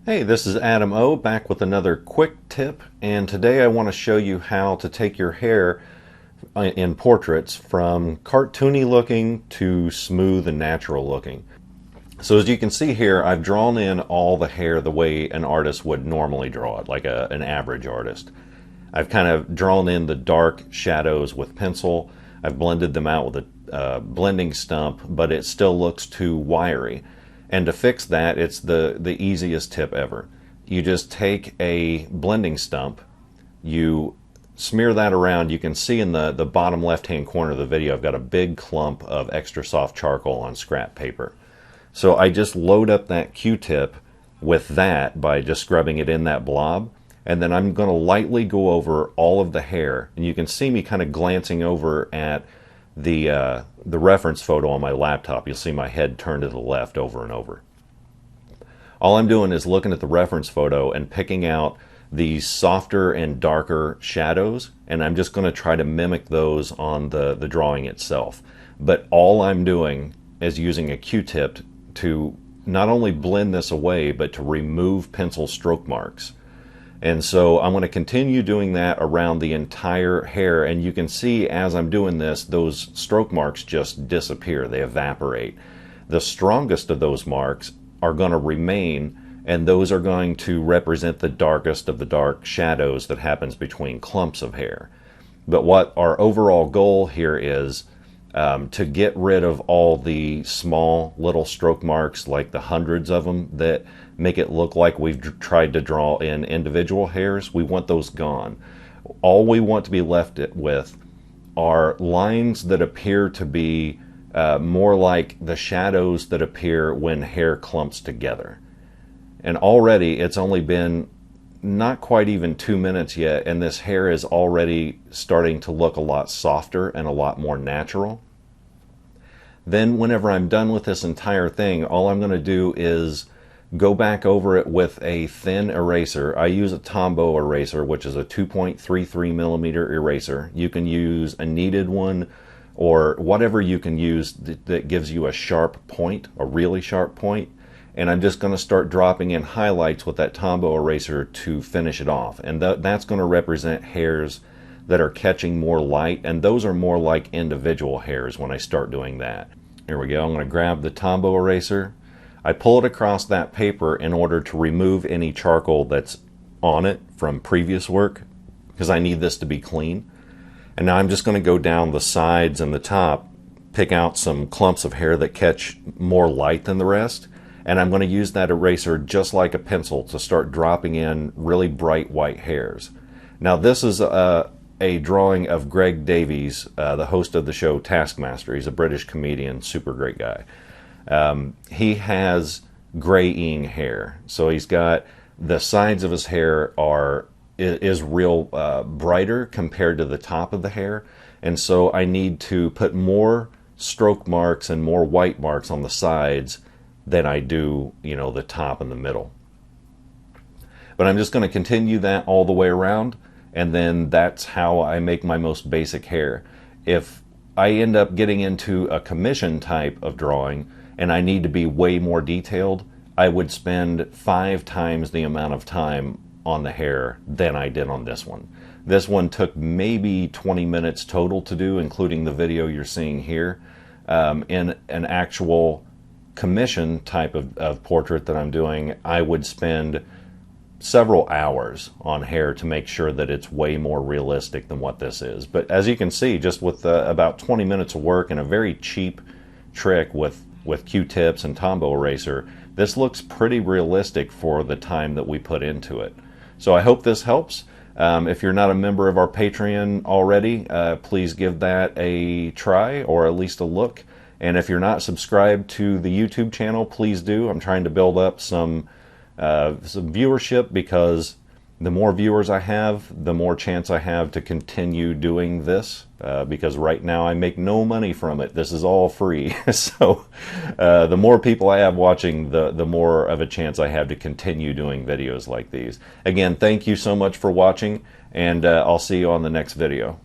Hey, this is Adam O back with another quick tip, and today I want to show you how to take your hair in portraits from cartoony looking to smooth and natural looking. So as you can see here, I've drawn in all the hair the way an artist would normally draw it, like an average artist. I've kind of drawn in the dark shadows with pencil. I've blended them out with a blending stump, but it still looks too wiry. And to fix that, it's the easiest tip ever. You just take a blending stump, you smear that around. You can see in the bottom left-hand corner of the video, I've got a big clump of extra soft charcoal on scrap paper. So I just load up that Q-tip with that by just scrubbing it in that blob. And then I'm going to lightly go over all of the hair. And you can see me kind of glancing over at the reference photo on my laptop. You'll see my head turned to the left over and over. All I'm doing is looking at the reference photo and picking out these softer and darker shadows, and I'm just going to try to mimic those on the drawing itself. But all I'm doing is using a Q-tip to not only blend this away, but to remove pencil stroke marks. And so I'm going to continue doing that around the entire hair, and you can see as I'm doing this, those stroke marks just disappear, they evaporate. The strongest of those marks are going to remain, and those are going to represent the darkest of the dark shadows that happens between clumps of hair. But what our overall goal here is to get rid of all the small little stroke marks, like the hundreds of them that make it look like we've tried to draw in individual hairs. We want those gone. All we want to be left with are lines that appear to be more like the shadows that appear when hair clumps together. And already it's only been not quite even 2 minutes yet, and this hair is already starting to look a lot softer and a lot more natural. Then whenever I'm done with this entire thing, all I'm going to do is go back over it with a thin eraser. I use a Tombow eraser, which is a 2.33 millimeter eraser. You can use a kneaded one or whatever you can use that gives you a sharp point, a really sharp point. And I'm just going to start dropping in highlights with that Tombow eraser to finish it off. And that's going to represent hairs that are catching more light, and those are more like individual hairs when I start doing that. Here we go. I'm going to grab the Tombow eraser. I pull it across that paper in order to remove any charcoal that's on it from previous work, because I need this to be clean. And now I'm just going to go down the sides and the top, pick out some clumps of hair that catch more light than the rest, and I'm going to use that eraser just like a pencil to start dropping in really bright white hairs. Now this is a drawing of Greg Davies, the host of the show Taskmaster. He's a British comedian, super great guy. He has graying hair, so he's got the sides of his hair is real brighter compared to the top of the hair, and so I need to put more stroke marks and more white marks on the sides than I do, the top and the middle. But I'm just going to continue that all the way around, and then that's how I make my most basic hair. If I end up getting into a commission type of drawing and I need to be way more detailed, I would spend 5 times the amount of time on the hair than I did on this one. This one took maybe 20 minutes total to do, including the video you're seeing here. In an actual commission type of portrait that I'm doing, I would spend several hours on hair to make sure that it's way more realistic than what this is. But as you can see, just with about 20 minutes of work and a very cheap trick with Q-tips and Tombow eraser, this looks pretty realistic for the time that we put into it. So I hope this helps. If you're not a member of our Patreon already, please give that a try, or at least a look. And if you're not subscribed to the YouTube channel, please do. I'm trying to build up some viewership, because the more viewers I have, the more chance I have to continue doing this, because right now I make no money from it. This is all free. So the more people I have watching, the more of a chance I have to continue doing videos like these. Again, thank you so much for watching, and I'll see you on the next video.